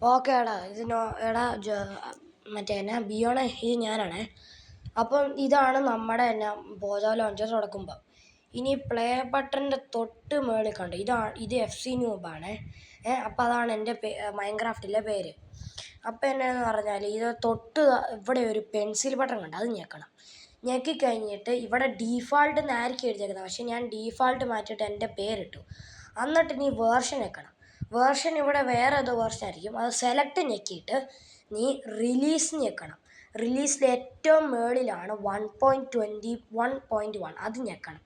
Okay എടാ എടാ മറ്റേ എന്നാ ബിയോണെ ഇത് ഞാനാണേ. അപ്പം ഇതാണ് നമ്മുടെ എന്നാ പോജോ ലോഞ്ചർ തുടക്കുമ്പോൾ ഇനി പ്ലേ ബട്ടൻ്റെ തൊട്ട് മേളിൽ കണ്ടു ഇത് FC ന്യൂബാണേ. അപ്പം അതാണ് എൻ്റെ മൈൻക്രാഫ്റ്റിലെ പേര്. അപ്പം എന്നാന്ന് പറഞ്ഞാൽ ഇത് തൊട്ട് ഇവിടെ ഒരു പെൻസിൽ ബട്ടൺ കണ്ട് അത് ഞെക്കണം. ഞെക്കിക്കഴിഞ്ഞിട്ട് ഇവിടെ ഡീഫാൾട്ട് എന്നായിരിക്കും എഴുതിയേക്കുന്നത്, പക്ഷെ ഞാൻ ഡീഫാൾട്ട് മാറ്റിയിട്ട് എൻ്റെ പേരിട്ടു. എന്നിട്ട് നീ വേർഷൻ വെക്കണം. വേർഷൻ ഇവിടെ വേറെ ഏതോ വേർഷൻ ആയിരിക്കും. അത് സെലക്ട് ഞെക്കിയിട്ട് നീ റിലീസ് ഞെക്കണം. റിലീസിൽ ഏറ്റവും മേളിലാണ് 1.21.1 അത് ഞെക്കണം.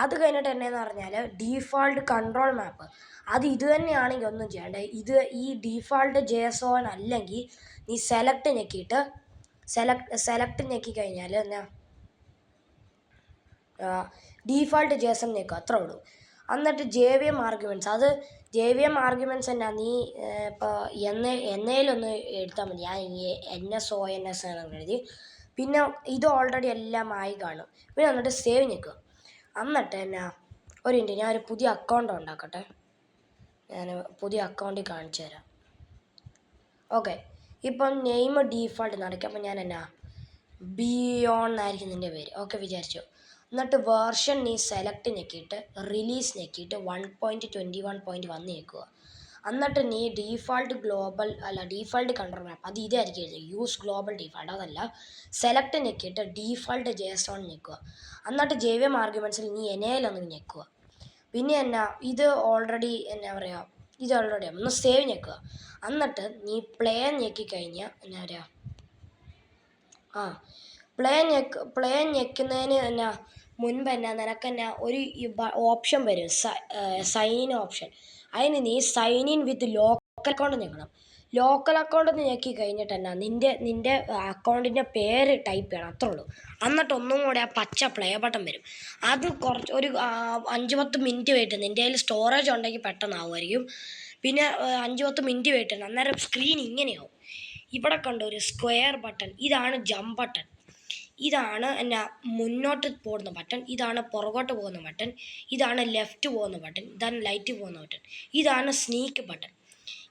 അത് കഴിഞ്ഞിട്ട് എന്നാന്ന് പറഞ്ഞാൽ ഡീഫാൾട്ട് കൺട്രോൾ മാപ്പ് അത് ഇത് തന്നെയാണെങ്കിൽ ഒന്നും ചെയ്യണ്ടേ. ഈ ഡീഫാൾട്ട് JSON അല്ലെങ്കിൽ നീ സെലക്ട് ഞെക്കിയിട്ട് സെലക്ട് ഞെക്കി കഴിഞ്ഞാൽ എന്നാ ഡീഫാൾട്ട് JSON ഞെക്കുക, അത്രേ ഉള്ളൂ. എന്നിട്ട് JVM ആർഗ്യുമെൻറ്റ്സ് അത് JVM ആർഗ്യുമെൻറ്റ്സ് എന്നാ നീ ഇപ്പോൾ എന്നേലൊന്ന് എടുത്താൽ മതി. ഞാൻ NSONS ആണെന്ന് എഴുതി. പിന്നെ ഇത് ഓൾറെഡി എല്ലാം ആയി കാണും. പിന്നെ എന്നിട്ട് സേവ് ഞെക്കുക. എന്നിട്ട് എന്നാ ഒരു മിനിറ്റ്, ഞാനൊരു പുതിയ അക്കൗണ്ട് ഉണ്ടാക്കട്ടെ. ഞാൻ പുതിയ അക്കൗണ്ടിൽ കാണിച്ചു തരാം. ഓക്കെ, ഇപ്പം നെയിം ഡീഫാൾട്ട് നടക്കുക. അപ്പം ഞാൻ എന്നാ ബിയോൺ എന്നായിരിക്കും നിൻ്റെ പേര്. ഓക്കെ വിചാരിച്ചു. എന്നിട്ട് വേർഷൻ നീ സെലക്ട് ഞെക്കിയിട്ട് റിലീസ് ഞെക്കിയിട്ട് 1.21.1 ഞെക്കുക. എന്നിട്ട് നീ ഡീഫാൾട്ട് ഡീഫാൾട്ട് കൺട്രോൾ മാപ്പ് അത് ഇതായിരിക്കും എഴുതുക. യൂസ് ഗ്ലോബൽ ഡീഫാൾട്ട് അതല്ല. സെലക്ട് ഞെക്കിയിട്ട് ഡീഫാൾട്ട് JSON ഞെക്കുക. എന്നിട്ട് JVM ആർഗ്യുമെൻറ്റ്സിൽ നീ എന്നേലൊന്ന് ഞെക്കുക. പിന്നെ എന്നാ ഇത് ഓൾറെഡി എന്നാ പറയുക, ഇത് ഓൾറെഡി ഒന്ന് സേവ് ഞെക്കുക. എന്നിട്ട് നീ പ്ലേ ഞെക്കിക്കഴിഞ്ഞാൽ എന്നാ പറയുക പ്ലേ ഞെക്കുന്നതിന് എന്നാ മുൻപ് എന്നാ നിനക്ക് എന്നാ ഒരു ഓപ്ഷൻ വരും, സൈൻ ഇൻ ഓപ്ഷൻ. അതിന് നീ sign in with local account ഞെക്കണം. ലോക്കൽ അക്കൗണ്ട് ഞെക്കി കഴിഞ്ഞിട്ട് എന്നാ നിൻ്റെ അക്കൗണ്ടിൻ്റെ പേര് ടൈപ്പ് ചെയ്യണം, അത്രേ ഉള്ളൂ. എന്നിട്ട് ഒന്നും കൂടെ ആ പച്ച പ്ലേ ബട്ടൺ വരും. അത് ഒരു 5-10 മിനിറ്റ് വെയിറ്റ്. നിൻ്റെ കയ്യിൽ സ്റ്റോറേജ് ഉണ്ടെങ്കിൽ പെട്ടെന്നാവുമായിരിക്കും. പിന്നെ 5-10 മിനിറ്റ് വെയിറ്റ് ചെയ്യണം. അന്നേരം സ്ക്രീൻ ഇങ്ങനെയാവും. ഇവിടെ കണ്ട ഒരു സ്ക്വയർ ബട്ടൺ, ഇതാണ് ജമ്പ് ബട്ടൺ. ഇതാണ് എന്നാ മുന്നോട്ട് പോകുന്ന ബട്ടൺ. ഇതാണ് പുറകോട്ട് പോകുന്ന ബട്ടൺ. ഇതാണ് ലെഫ്റ്റ് പോകുന്ന ബട്ടൺ. ഇതാണ് ലൈറ്റ് പോകുന്ന ബട്ടൺ. ഇതാണ് സ്നീക്ക് ബട്ടൺ.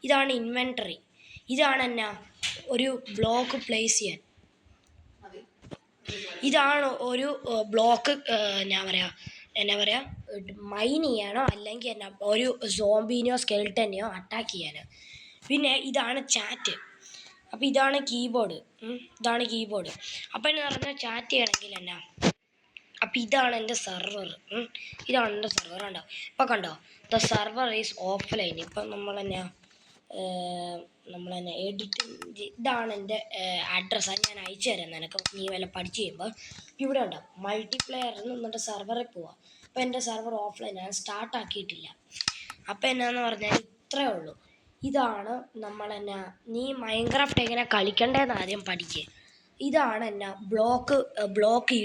ഇതാണ് ഇൻവെൻറ്ററി. ഇതാണ് എന്നാ ഒരു ബ്ലോക്ക് പ്ലേസ് ചെയ്യാൻ. ഇതാണ് ഒരു ബ്ലോക്ക് എന്നാ പറയുക മൈൻ ചെയ്യാനോ അല്ലെങ്കിൽ എന്നാ ഒരു സോംബീനെയോ സ്കെൽട്ടനെയോ അറ്റാക്ക് ചെയ്യാനോ. പിന്നെ ഇതാണ് ചാറ്റ്. അപ്പോൾ ഇതാണ് കീബോർഡ്. അപ്പോൾ എന്ന് പറഞ്ഞാൽ ചാറ്റ് ചെയ്യണമെങ്കിൽ എന്നാ, അപ്പോൾ ഇതാണ് എൻ്റെ സെർവർ. ഇതാണ് എൻ്റെ സെർവർ. കണ്ടോ, ഇപ്പോൾ കണ്ടോ, ദ സെർവർ ഈസ് ഓഫ്ലൈൻ. ഇപ്പം നമ്മളെന്നാ ഇതാണ് എൻ്റെ അഡ്രസ്സ്. അത് ഞാൻ അയച്ചു തരാം നിനക്ക്, നീ വല്ല പഠിച്ച് കഴിയുമ്പോൾ. ഇവിടെ ഉണ്ടോ മൾട്ടിപ്ലെയറിൽ എന്നിട്ട് സെർവറിൽ പോവാം. അപ്പോൾ എൻ്റെ സെർവർ ഓഫ്ലൈൻ, ഞാൻ സ്റ്റാർട്ടാക്കിയിട്ടില്ല. അപ്പോൾ എന്നാന്ന് പറഞ്ഞാൽ ഇത്രയേ ഉള്ളൂ. ഇതാണ് നമ്മളെന്നാ നീ മൈൻക്രാഫ്റ്റ് എങ്ങനെ കളിക്കണ്ടേന്ന് ആദ്യം പഠിക്കുക. ഇതാണ് എന്നാ ബ്ലോക്ക്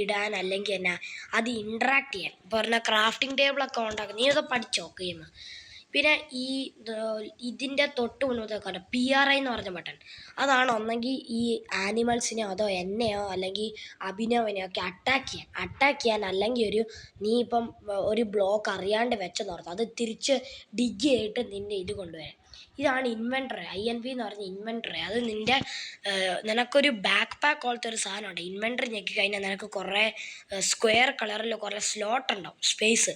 ഇടാൻ അല്ലെങ്കിൽ എന്നാ അത് ഇൻട്രാക്ട് ചെയ്യാൻ. ഇപ്പോൾ പറഞ്ഞാൽ ക്രാഫ്റ്റിംഗ് ടേബിളൊക്കെ ഉണ്ടാക്കും. നീ അത് പഠിച്ചോ ഗെയിം. പിന്നെ ഇതിൻ്റെ തൊട്ട് മുന്നോട്ടേക്കാണ് PRI എന്ന് പറഞ്ഞ ബട്ടൺ. അതാണ് ഒന്നെങ്കിൽ ഈ ആനിമൽസിനെയോ അതോ എന്നെയോ അല്ലെങ്കിൽ അഭിനവനെയോ ഒക്കെ അറ്റാക്ക് ചെയ്യാൻ അല്ലെങ്കിൽ നീ ഇപ്പം ഒരു ബ്ലോക്ക് അറിയാണ്ട് വെച്ചെന്ന് ഓർത്ത് അത് തിരിച്ച് ഡിഗ് ചെയ്തിട്ട് നിൻ്റെ ഇത് കൊണ്ടുവരാൻ. ഇതാണ് ഇൻവെൻറ്ററി. INV എന്ന് പറഞ്ഞ ഇൻവെൻറ്ററി. അത് നിനക്കൊരു ബാക്ക് പാക്ക് പോലത്തെ ഒരു സാധനമുണ്ട്. ഇൻവെൻറ്ററി ഞെക്കി കഴിഞ്ഞാൽ നിനക്ക് കുറേ സ്ക്വയർ കളറിൽ കുറേ സ്ലോട്ട് ഉണ്ടാവും, സ്പേസ്.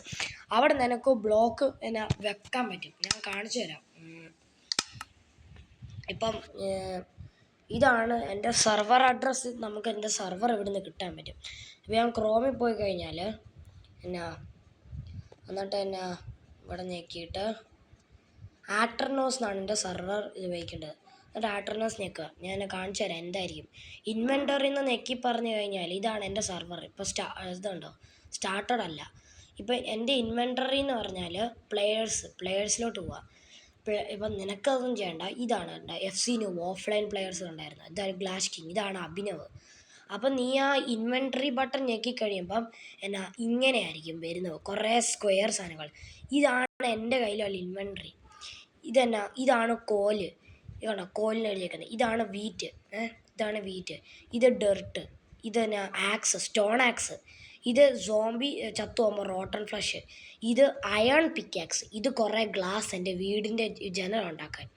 അവിടെ നിനക്ക് ബ്ലോക്ക് എന്നാ വെക്കാൻ പറ്റും. ഞാൻ കാണിച്ചു തരാം. ഇപ്പം ഇതാണ് എൻ്റെ സെർവർ അഡ്രസ്സ്. നമുക്ക് എൻ്റെ സെർവർ ഇവിടെ നിന്ന് കിട്ടാൻ പറ്റും. ഇപ്പോൾ ഞാൻ ക്രോമിൽ പോയി കഴിഞ്ഞാൽ എന്നിട്ട് ഇവിടെ ഞെക്കിയിട്ട് ആട്രനോസ് എന്നാണ് എൻ്റെ സെർവർ ഇത് ഉപയോഗിക്കേണ്ടത്. എന്നിട്ട് ആട്രനോസ് ഞെക്കുക. ഞാൻ കാണിച്ചു തരാം എന്തായിരിക്കും. ഇൻവെൻറ്ററിൽ നിന്ന് ഞെക്കി പറഞ്ഞു കഴിഞ്ഞാൽ ഇതാണ് എൻ്റെ സെർവർ. ഇപ്പോൾ ഇതുണ്ടോ, സ്റ്റാർട്ടഡ് അല്ല. ഇപ്പോൾ എൻ്റെ ഇൻവെൻറ്ററി എന്ന് പറഞ്ഞാൽ പ്ലെയേഴ്സിലോട്ട് പോവുക. ഇപ്പം നിനക്കതൊന്നും ചെയ്യണ്ട. ഇതാണ് FC ന്യൂബ് ഓഫ്ലൈൻ പ്ലെയേഴ്സ് ഉണ്ടായിരുന്നു. ഇതാണ് ഗ്ലാഷ് കിങ്, ഇതാണ് അഭിനവ്. അപ്പം നീ ആ ഇൻവെൻറ്ററി ബട്ടൺ ഞെക്കിക്കഴിയുമ്പം എന്നാ ഇങ്ങനെയായിരിക്കും വരുന്നത്, കുറേ സ്ക്വയർ സാധനങ്ങൾ. ഇതാണ് എൻ്റെ കയ്യിലുള്ള ഇൻവെൻറ്ററി. ഇതാണ് കോല്. ഇതാണോ കോലിന് എഴുതിയേക്കുന്നത്. ഇതാണ് വീറ്റ്. ഇത് ഡെർട്ട്. ഇതെന്നാ ആക്സ്, സ്റ്റോൺ ആക്സ്. ഇത് സോംബി ചത്തു പോകുമ്പോൾ റോട്ടൺ ഫ്ലഷ്. ഇത് അയൺ പിക്കാക്സ്. ഇത് കുറേ ഗ്ലാസ് എൻ്റെ വീടിൻ്റെ ജനൽ ഉണ്ടാക്കാൻ.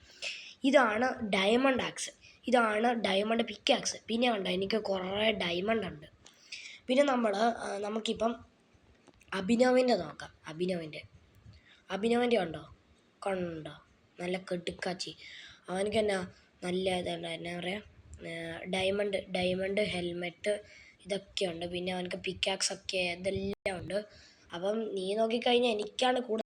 ഇതാണ് ഡയമണ്ട് ആക്സ്, ഇതാണ് ഡയമണ്ട് പിക്കാക്സ്. പിന്നെ കണ്ടോ എനിക്ക് കുറേ ഡയമണ്ട് ഉണ്ട്. പിന്നെ നമുക്കിപ്പം അഭിനവിൻ്റെ നോക്കാം. അഭിനവിൻ്റെ കണ്ടോ നല്ല കെടുക്കാച്ചി. അവനക്ക് എന്നാ നല്ല ഇതുണ്ട്, എന്നാ പറയുക, ഡയമണ്ട് ഹെൽമെറ്റ് ഇതൊക്കെ ഉണ്ട്. പിന്നെ അവനക്ക് പിക്കാക്സ് ഒക്കെ ഇതെല്ലാം ഉണ്ട്. അപ്പം നീ നോക്കിക്കഴിഞ്ഞാൽ എനിക്കാണ് കൂടുതൽ